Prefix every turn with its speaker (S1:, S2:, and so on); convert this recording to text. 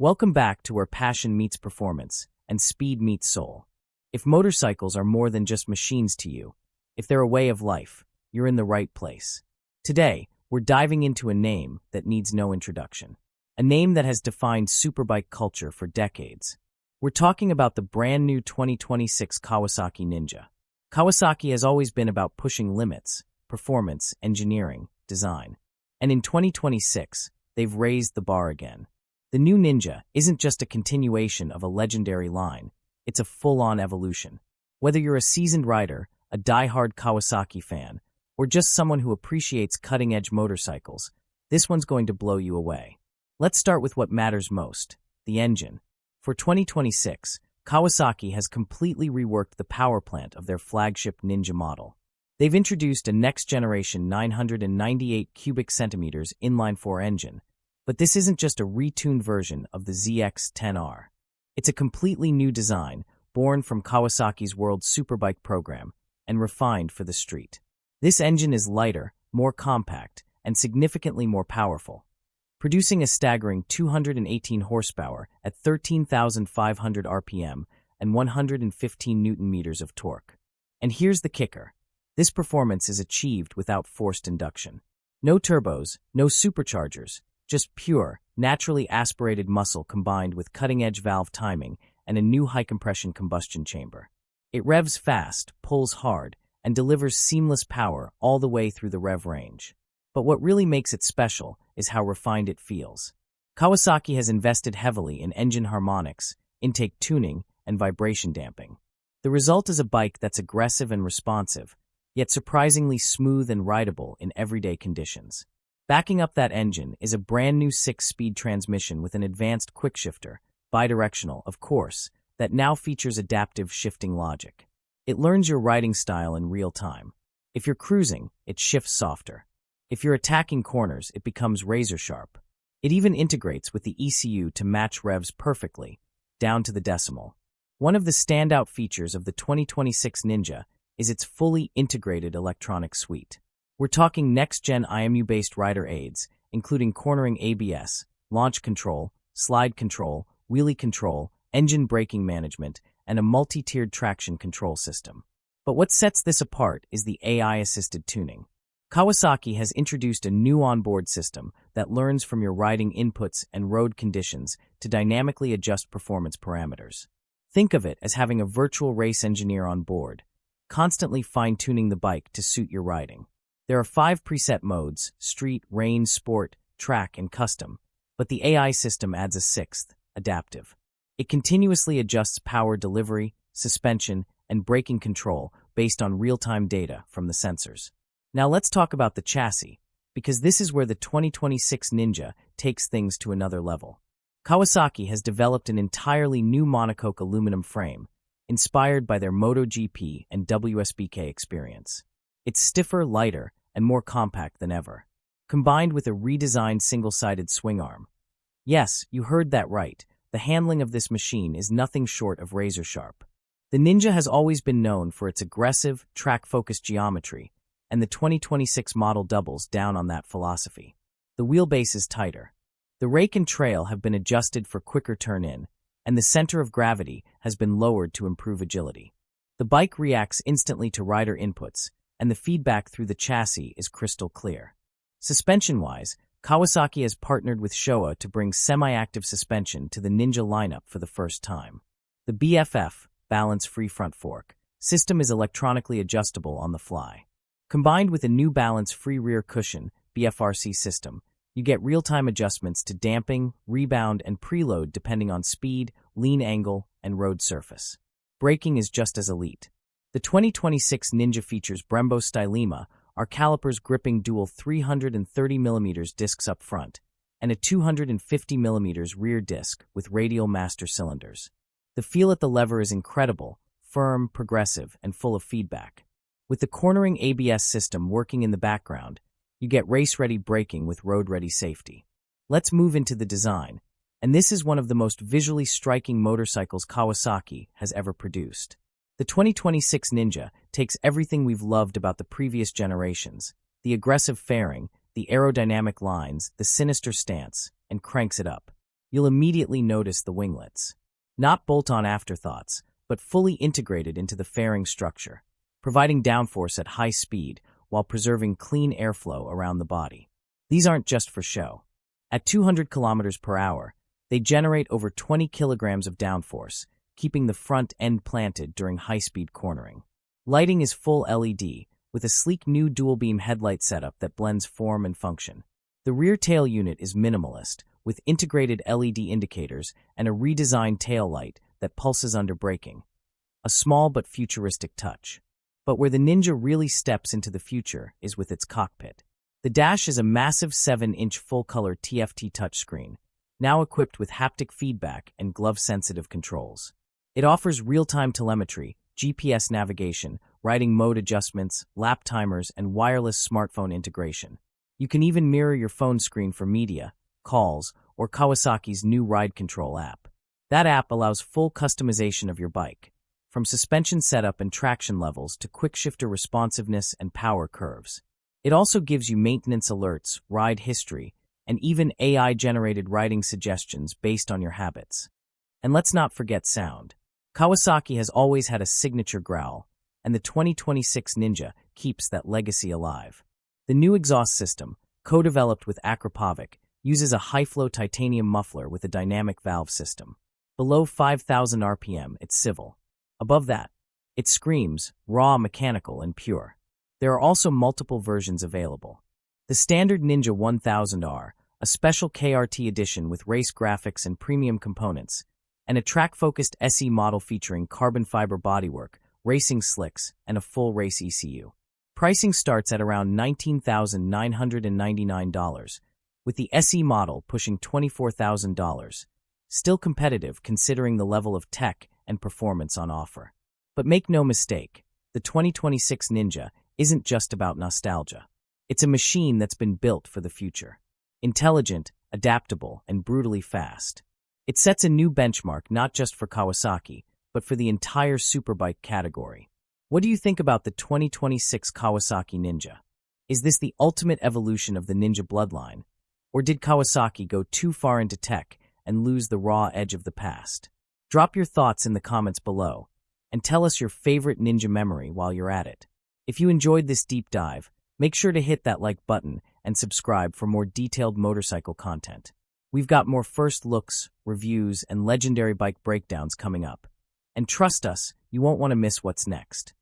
S1: Welcome back to where passion meets performance and speed meets soul. If motorcycles are more than just machines to you, if they're a way of life, you're in the right place. Today, we're diving into a name that needs no introduction. A name that has defined superbike culture for decades. We're talking about the brand new 2026 Kawasaki Ninja. Kawasaki has always been about pushing limits, performance, engineering, design. And in 2026, they've raised the bar again. The new Ninja isn't just a continuation of a legendary line, it's a full-on evolution. Whether you're a seasoned rider, a die-hard Kawasaki fan, or just someone who appreciates cutting-edge motorcycles, this one's going to blow you away. Let's start with what matters most, the engine. For 2026, Kawasaki has completely reworked the power plant of their flagship Ninja model. They've introduced a next-generation 998 cubic centimeters inline-four engine, but this isn't just a retuned version of the ZX-10R. It's a completely new design, born from Kawasaki's World Superbike program, and refined for the street. This engine is lighter, more compact, and significantly more powerful, producing a staggering 218 horsepower at 13,500 RPM and 115 Newton-meters of torque. And here's the kicker. This performance is achieved without forced induction. No turbos, no superchargers, just pure, naturally aspirated muscle combined with cutting-edge valve timing and a new high-compression combustion chamber. It revs fast, pulls hard, and delivers seamless power all the way through the rev range. But what really makes it special is how refined it feels. Kawasaki has invested heavily in engine harmonics, intake tuning, and vibration damping. The result is a bike that's aggressive and responsive, yet surprisingly smooth and rideable in everyday conditions. Backing up that engine is a brand new 6-speed transmission with an advanced quickshifter, bidirectional, of course, that now features adaptive shifting logic. It learns your riding style in real time. If you're cruising, it shifts softer. If you're attacking corners, it becomes razor sharp. It even integrates with the ECU to match revs perfectly, down to the decimal. One of the standout features of the 2026 Ninja is its fully integrated electronic suite. We're talking next-gen IMU-based rider aids, including cornering ABS, launch control, slide control, wheelie control, engine braking management, and a multi-tiered traction control system. But what sets this apart is the AI-assisted tuning. Kawasaki has introduced a new onboard system that learns from your riding inputs and road conditions to dynamically adjust performance parameters. Think of it as having a virtual race engineer on board, constantly fine-tuning the bike to suit your riding. There are 5 preset modes: street, rain, sport, track, and custom, but the AI system adds a 6th, adaptive. It continuously adjusts power delivery, suspension, and braking control based on real-time data from the sensors. Now let's talk about the chassis, because this is where the 2026 Ninja takes things to another level. Kawasaki has developed an entirely new monocoque aluminum frame, inspired by their MotoGP and WSBK experience. It's stiffer, lighter, and more compact than ever, combined with a redesigned single-sided swing arm. Yes, you heard that right. The handling of this machine is nothing short of razor sharp. The Ninja has always been known for its aggressive, track-focused geometry, and the 2026 model doubles down on that philosophy. The wheelbase is tighter. The rake and trail have been adjusted for quicker turn-in, and the center of gravity has been lowered to improve agility. The bike reacts instantly to rider inputs, and the feedback through the chassis is crystal clear. Suspension-wise, Kawasaki has partnered with Showa to bring semi-active suspension to the Ninja lineup for the first time. The BFF, balance-free front fork, system is electronically adjustable on the fly. Combined with a new balance-free rear cushion, BFRC system, you get real-time adjustments to damping, rebound, and preload depending on speed, lean angle, and road surface. Braking is just as elite. The 2026 Ninja features Brembo Stylema, our calipers gripping dual 330mm discs up front, and a 250mm rear disc with radial master cylinders. The feel at the lever is incredible, firm, progressive, and full of feedback. With the cornering ABS system working in the background, you get race-ready braking with road-ready safety. Let's move into the design, and this is one of the most visually striking motorcycles Kawasaki has ever produced. The 2026 Ninja takes everything we've loved about the previous generations, the aggressive fairing, the aerodynamic lines, the sinister stance, and cranks it up. you'll immediately notice the winglets. Not bolt-on afterthoughts, but fully integrated into the fairing structure, providing downforce at high speed while preserving clean airflow around the body. These aren't just for show. At 200 kilometers per hour, they generate over 20 kilograms of downforce, keeping the front end planted during high-speed cornering. Lighting is full LED, with a sleek new dual-beam headlight setup that blends form and function. The rear tail unit is minimalist, with integrated LED indicators and a redesigned tail light that pulses under braking. A small but futuristic touch. But where the Ninja really steps into the future is with its cockpit. The dash is a massive 7-inch full-color TFT touchscreen, now equipped with haptic feedback and glove-sensitive controls. It offers real-time telemetry, GPS navigation, riding mode adjustments, lap timers, and wireless smartphone integration. You can even mirror your phone screen for media, calls, or Kawasaki's new ride control app. That app allows full customization of your bike, from suspension setup and traction levels to quick shifter responsiveness and power curves. It also gives you maintenance alerts, ride history, and even AI-generated riding suggestions based on your habits. And let's not forget sound. Kawasaki has always had a signature growl, and the 2026 Ninja keeps that legacy alive. The new exhaust system, co-developed with Akrapovic, uses a high-flow titanium muffler with a dynamic valve system. Below 5,000 RPM, it's civil. Above that, it screams, raw, mechanical, and pure. There are also multiple versions available. The standard Ninja 1000R, a special KRT edition with race graphics and premium components, and a track-focused SE model featuring carbon fiber bodywork, racing slicks, and a full race ECU. Pricing starts at around $19,999, with the SE model pushing $24,000. Still competitive considering the level of tech and performance on offer. But make no mistake, the 2026 Ninja isn't just about nostalgia. It's a machine that's been built for the future. Intelligent, adaptable, and brutally fast. It sets a new benchmark not just for Kawasaki, but for the entire superbike category. What do you think about the 2026 Kawasaki Ninja? Is this the ultimate evolution of the Ninja bloodline? Or did Kawasaki go too far into tech and lose the raw edge of the past? Drop your thoughts in the comments below, and tell us your favorite Ninja memory while you're at it. If you enjoyed this deep dive, make sure to hit that like button and subscribe for more detailed motorcycle content. We've got more first looks, reviews, and legendary bike breakdowns coming up. And trust us, you won't want to miss what's next.